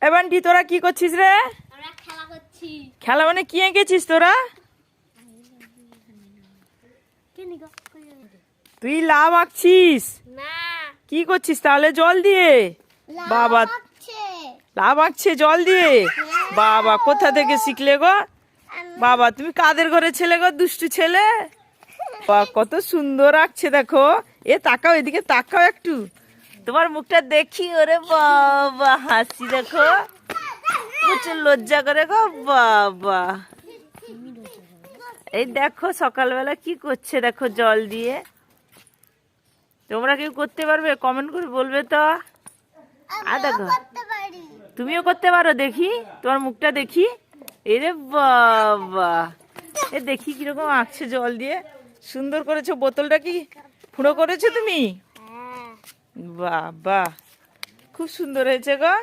এবান্টি তোরা কি করছিস রে? আমরা খেলা করছি। খেলা মানে কি এঁকেছিস তোরা? তুই লাভ আঁকছিস? না, কি করছিস তাহলে জল দিয়ে? বাবা লাভ আঁকছে জল দিয়ে? বাবা কোথা থেকে শিখলে গো? বাবা তুমি কাদের ঘরে ছেলে গো, দুষ্টু ছেলে? বাহ কত সুন্দর আঁকছে দেখো। এ তাকাও, এদিকে তাকাও একটু, তোমার মুখটা দেখি। ওরে বাবা হাসি দেখো, প্রচুর লজ্জা করে গো বাবা। এই দেখো সকালবেলা কি করছে দেখো জল দিয়ে। তোমরা কেউ করতে পারবে? কমেন্ট করে বলবে তো। আর দেখো তুমিও করতে পারো, দেখি তোমার মুখটা দেখি। এরে বাবা, এ দেখি কিরকম আঁকছে জল দিয়ে। সুন্দর করেছো। বোতলটা কি ফুঁড়ো করেছো তুমি? বাবা খুব সুন্দর হয়েছে গো।